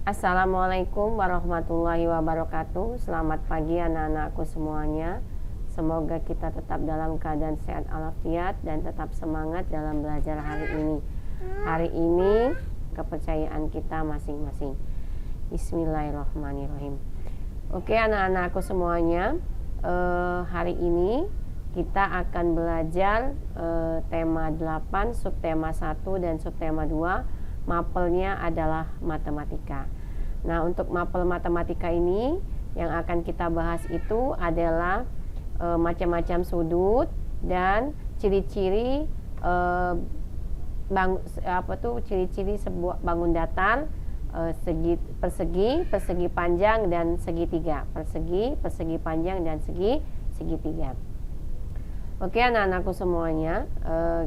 Assalamualaikum warahmatullahi wabarakatuh. Selamat pagi anak-anakku semuanya. Semoga kita tetap dalam keadaan sehat walafiat dan tetap semangat dalam belajar hari ini. Hari ini kepercayaan kita masing-masing. Bismillahirrahmanirrahim. Oke anak-anakku semuanya, hari ini kita akan belajar tema 8, subtema 1 dan subtema 2. Mapelnya adalah matematika. Nah, untuk mapel matematika ini yang akan kita bahas itu adalah macam-macam sudut dan ciri-ciri ciri-ciri sebuah bangun datar, persegi panjang dan segitiga. Persegi panjang dan segitiga. Oke, anak-anakku semuanya,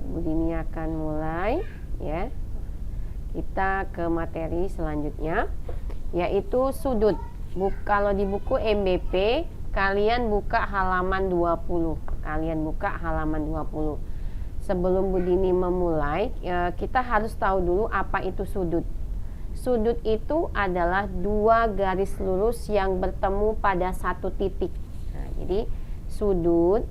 Bu Dini akan mulai ya. Kita ke materi selanjutnya, yaitu sudut. Kalau di buku MBP kalian buka halaman 20. Sebelum Bu Dini memulai, kita harus tahu dulu apa itu sudut. Sudut itu adalah dua garis lurus yang bertemu pada satu titik. Nah, jadi sudut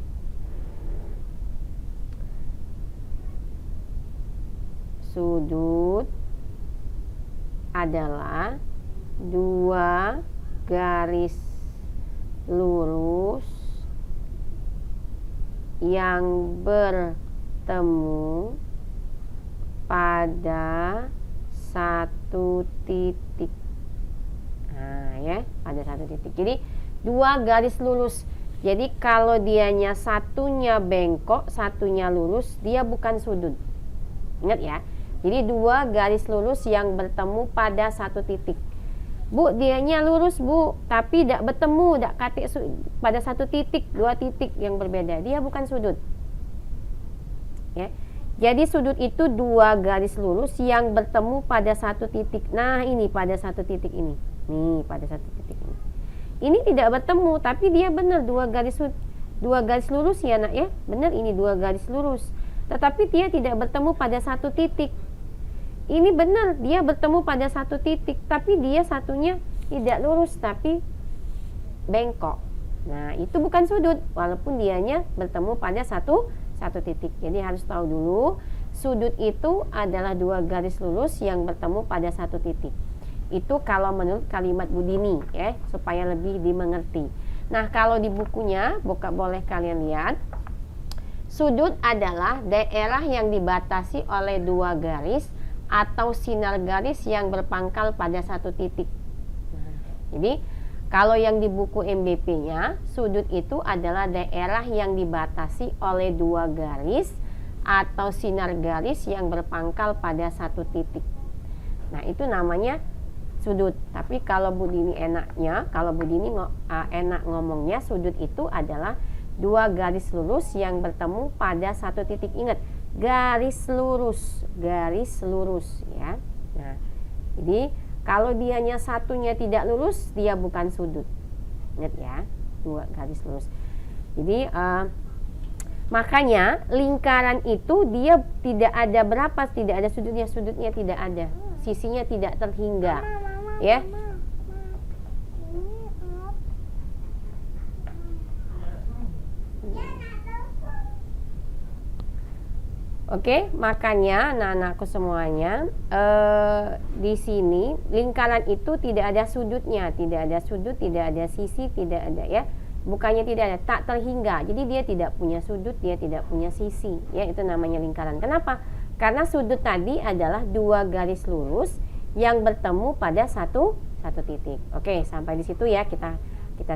adalah dua garis lurus yang bertemu pada satu titik. Nah, ya, pada satu titik. Jadi dua garis lurus. Jadi kalau dianya satunya bengkok, satunya lurus, dia bukan sudut. Ingat ya. Jadi dua garis lurus yang bertemu pada satu titik. Bu, dianya lurus Bu, tapi tidak bertemu, tidak katik pada satu titik, dua titik yang berbeda. Dia bukan sudut. Ya. Jadi sudut itu dua garis lurus yang bertemu pada satu titik. Nah, ini pada satu titik ini. Nih, pada satu titik ini. Ini tidak bertemu, tapi dia benar dua garis lurus ya, Nak ya. Benar ini dua garis lurus. Tetapi dia tidak bertemu pada satu titik. Ini benar, dia bertemu pada satu titik, tapi dia satunya tidak lurus, tapi bengkok. Nah, itu bukan sudut, walaupun dianya bertemu pada satu titik. Jadi harus tahu dulu, sudut itu adalah dua garis lurus yang bertemu pada satu titik. Itu kalau menurut kalimat Bu Dini, ya, supaya lebih dimengerti. Nah, kalau di bukunya, boleh kalian lihat. Sudut adalah daerah yang dibatasi oleh dua garis atau sinar garis yang berpangkal pada satu titik. Jadi kalau yang di buku MBP-nya, sudut itu adalah daerah yang dibatasi oleh dua garis atau sinar garis yang berpangkal pada satu titik. Nah, itu namanya sudut. Tapi kalau Bu Dini enak ngomongnya, sudut itu adalah dua garis lurus yang bertemu pada satu titik. Ingat, garis lurus ya. Nah, jadi kalau dianya satunya tidak lurus, dia bukan sudut. Ingat ya, dua garis lurus. Jadi makanya lingkaran itu dia tidak ada tidak ada sudutnya tidak ada, sisinya tidak terhingga, ya. Oke, makanya anak-anakku semuanya, di sini lingkaran itu tidak ada sudutnya, tidak ada sudut, tidak ada sisi, tidak ada ya. Bukannya tidak ada, tak terhingga. Jadi dia tidak punya sudut, dia tidak punya sisi, ya, itu namanya lingkaran. Kenapa? Karena sudut tadi adalah dua garis lurus yang bertemu pada satu titik. Oke, sampai di situ ya, kita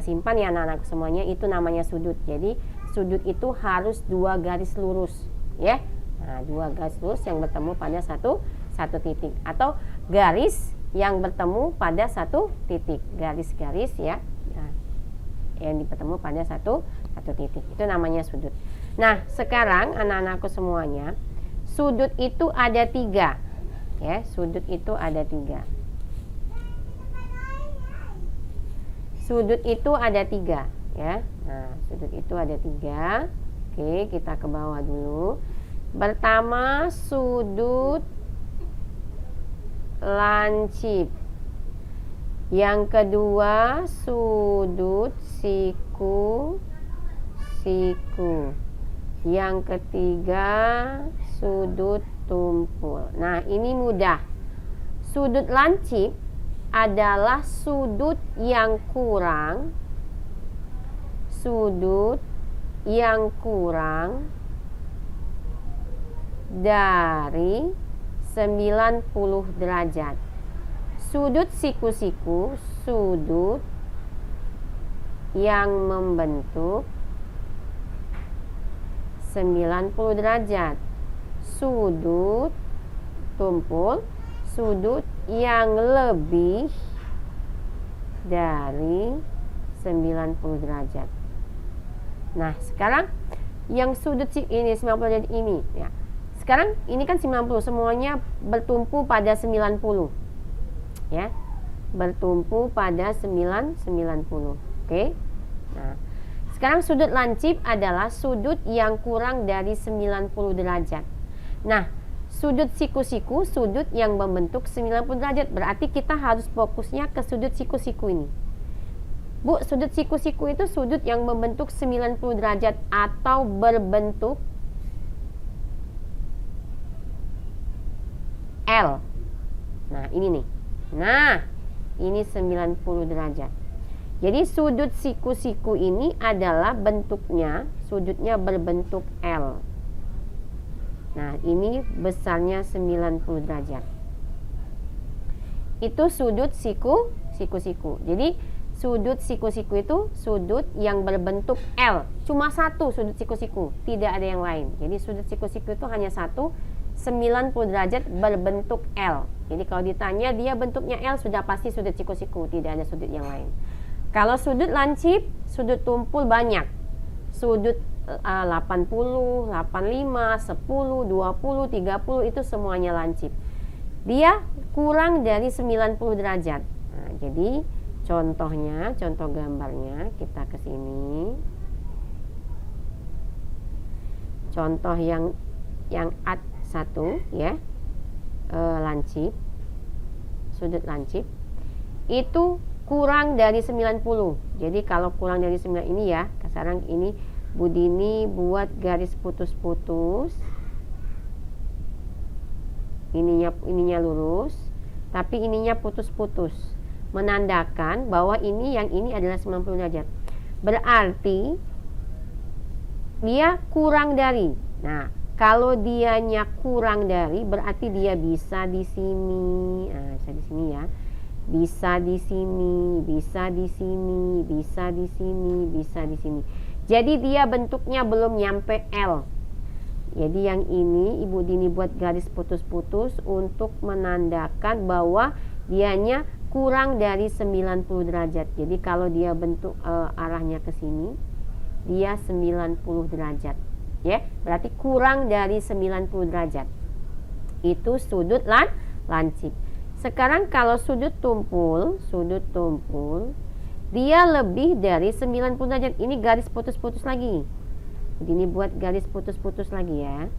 simpan ya anak-anak semuanya, itu namanya sudut. Jadi sudut itu harus dua garis lurus, ya. Nah, dua garis lurus yang bertemu pada satu titik, atau garis yang bertemu pada satu titik, garis-garis ya, yang bertemu pada satu titik, itu namanya sudut. Nah, sekarang anak-anakku semuanya, sudut itu ada tiga, ya, sudut itu ada tiga. Sudut itu ada tiga, ya. Nah, sudut itu ada tiga. Oke, kita ke bawah dulu. Pertama, sudut lancip. Yang kedua sudut siku. Yang ketiga sudut tumpul. Nah, ini mudah. Sudut lancip adalah sudut yang kurang dari 90 derajat. Sudut siku-siku, sudut yang membentuk 90 derajat. Sudut tumpul, sudut yang lebih dari 90 derajat. Nah, sekarang yang sudut ini 90 derajat ini ya. Sekarang ini kan 90, semuanya bertumpu pada 90. Ya. Bertumpu pada 90. Oke. Nah, sekarang sudut lancip adalah sudut yang kurang dari 90 derajat. Nah, sudut siku-siku, sudut yang membentuk 90 derajat. Berarti kita harus fokusnya ke sudut siku-siku ini. Bu, sudut siku-siku itu sudut yang membentuk 90 derajat atau berbentuk L. Nah, ini nih. Nah, ini 90 derajat. Jadi sudut siku-siku ini adalah bentuknya, sudutnya berbentuk L. Nah, ini besarnya 90 derajat. Itu sudut siku-siku. Jadi sudut siku-siku itu sudut yang berbentuk L. Cuma satu sudut siku-siku, tidak ada yang lain. Jadi sudut siku-siku itu hanya satu, 90 derajat berbentuk L. Jadi kalau ditanya dia bentuknya L, sudah pasti sudut siku-siku, tidak ada sudut yang lain. Kalau sudut lancip, sudut tumpul banyak. Sudut 80, 85, 10, 20, 30 itu semuanya lancip. Dia kurang dari 90 derajat. Nah, jadi contohnya, contoh gambarnya kita ke sini. Contoh yang A1 ya. Lancip. Sudut lancip itu kurang dari 90. Jadi kalau kurang dari 9 ini ya, sekarang ini Bu Dini buat garis putus-putus. Ininya lurus, tapi ininya putus-putus. Menandakan bahwa yang ini adalah 90 derajat. Berarti dia kurang dari. Nah, kalau dianya kurang dari berarti dia bisa di sini. Nah, bisa di sini ya. Bisa di sini, bisa di sini, bisa di sini, bisa di sini. Jadi dia bentuknya belum nyampe L. Jadi yang ini Ibu Dini buat garis putus-putus untuk menandakan bahwa dianya kurang dari 90 derajat. Jadi kalau dia bentuk arahnya ke sini, dia 90 derajat. Ya, berarti kurang dari 90 derajat. Itu sudut lancip. Sekarang kalau sudut tumpul, dia lebih dari 90 derajat. Ini garis putus-putus lagi. Ini buat garis putus-putus lagi ya.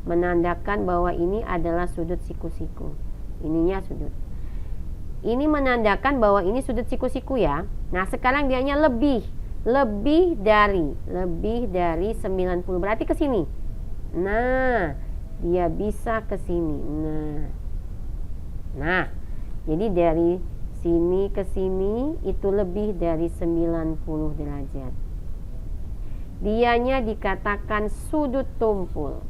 Menandakan bahwa ini adalah sudut siku-siku. Ininya sudut. Ini menandakan bahwa ini sudut siku-siku ya. Nah, sekarang dianya lebih dari 90, berarti ke sini. Nah, dia bisa ke sini. Nah, jadi dari sini ke sini itu lebih dari 90 derajat. Dianya dikatakan sudut tumpul.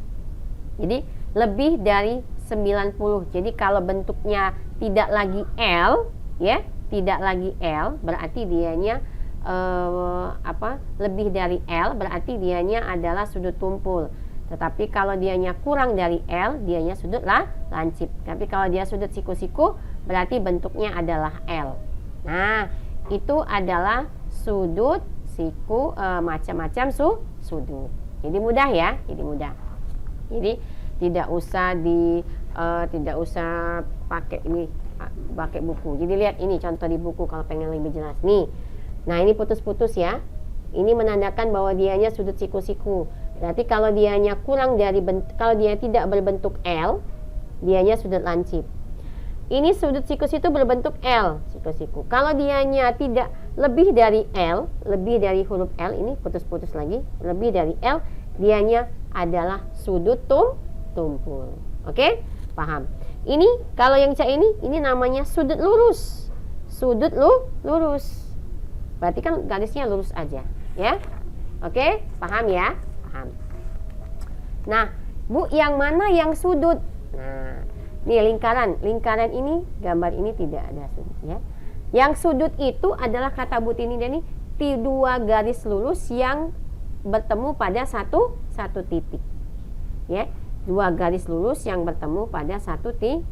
Jadi lebih dari 90. Jadi kalau bentuknya tidak lagi L, ya, tidak lagi L, berarti dianya lebih dari L, berarti dianya adalah sudut tumpul. Tetapi kalau dianya kurang dari L, dianya sudut lancip. Tapi kalau dia sudut siku-siku, berarti bentuknya adalah L. Nah, itu adalah sudut siku, macam-macam sudut. Jadi mudah ya, jadi mudah. Jadi tidak usah pakai buku. Jadi lihat ini contoh di buku kalau pengen lebih jelas nih. Nah, ini putus-putus ya. Ini menandakan bahwa dianya sudut siku-siku. Berarti kalau dianya kurang dari kalau dia tidak berbentuk L, dianya sudut lancip. Ini sudut sikus itu berbentuk L, siku-siku. Kalau dianya tidak lebih dari L, lebih dari huruf L, ini putus-putus lagi, lebih dari L, dianya adalah sudut tumpul. Oke? Paham? Ini kalau yang C ini namanya sudut lurus. Sudut lurus. Berarti kan garisnya lurus aja, ya. Oke? Paham ya? Paham. Nah, Bu, yang mana yang sudut? Nah, nih lingkaran ini, gambar ini tidak ada sudut, ya. Yang sudut itu adalah kata Bu Tini dan ini dua garis lurus yang bertemu pada satu titik, ya. Dua garis lurus yang bertemu pada satu titik.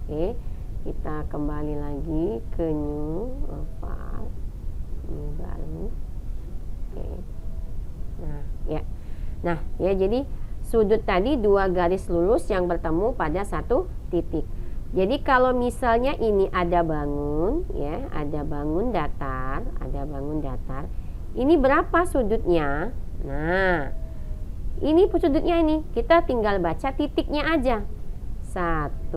Oke, kita kembali lagi ke new file, new baru. Oke. Nah, ya jadi sudut tadi dua garis lurus yang bertemu pada satu titik. Jadi kalau misalnya ini ada bangun, ya, ada bangun datar. Ini berapa sudutnya? Nah, ini sudutnya ini. Kita tinggal baca titiknya aja. 1,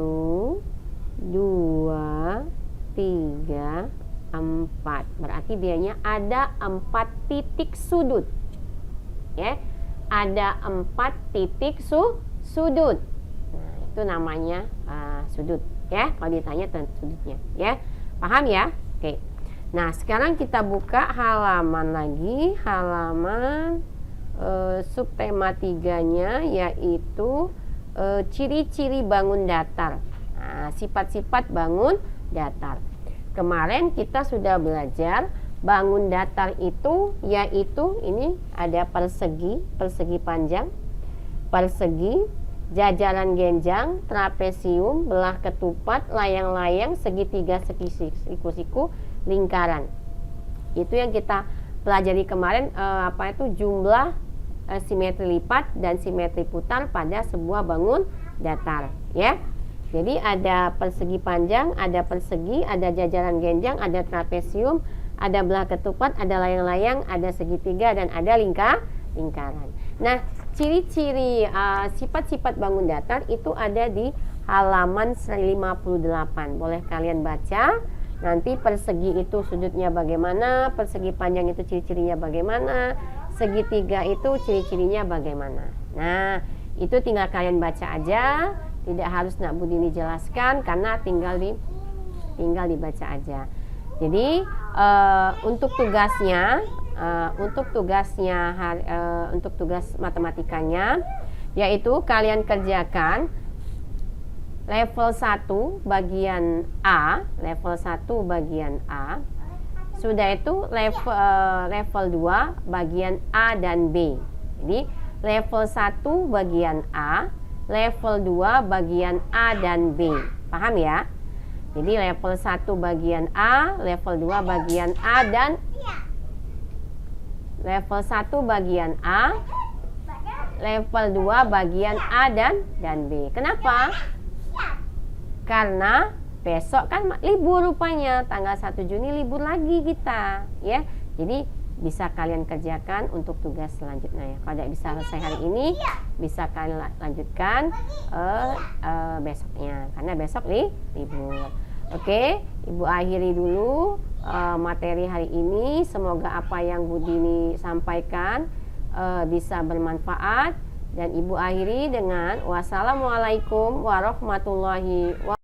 2, 3, 4. Berarti dianya ada 4 titik sudut. Ya. Ada 4 titik sudut. Nah, itu namanya sudut, ya. Kalau ditanya sudutnya, ya. Paham ya? Oke. Nah, sekarang kita buka halaman lagi, halaman subtema 3-nya, yaitu ciri-ciri bangun datar. Nah, sifat-sifat bangun datar. Kemarin kita sudah belajar bangun datar itu yaitu ini ada persegi panjang, persegi, jajaran genjang, trapesium, belah ketupat, layang-layang, segitiga, siku-siku, lingkaran. Itu yang kita pelajari kemarin, jumlah simetri lipat dan simetri putar pada sebuah bangun datar, ya. Jadi ada persegi panjang, ada persegi, ada jajaran genjang, ada trapesium, ada belah ketupat, ada layang-layang, ada segitiga, dan ada lingkaran. Nah, ciri-ciri sifat-sifat bangun datar itu ada di halaman 158. Boleh kalian baca. Nanti persegi itu sudutnya bagaimana, persegi panjang itu ciri-cirinya bagaimana, segitiga itu ciri-cirinya bagaimana. Nah, itu tinggal kalian baca aja, tidak harus Nak Budini jelaskan karena tinggal dibaca aja. Jadi untuk tugas matematikanya, yaitu kalian kerjakan level 1 bagian A, sudah itu level 2 bagian A dan B. Jadi level 1 bagian A, level 2 bagian A dan B. Paham ya? Jadi level 1 bagian A, level 2 bagian A, dan level 1 bagian A, level 2 bagian A dan B. Kenapa? Karena besok kan libur rupanya, tanggal 1 Juni libur lagi kita, ya. Jadi bisa kalian kerjakan untuk tugas selanjutnya, ya. Kalau tidak bisa selesai hari ini, bisa kalian lanjutkan besoknya, karena besok libur. Oke, Ibu akhiri dulu materi hari ini. Semoga apa yang Bu Dini sampaikan bisa bermanfaat. Dan Ibu akhiri dengan wassalamualaikum warahmatullahi wabarakatuh.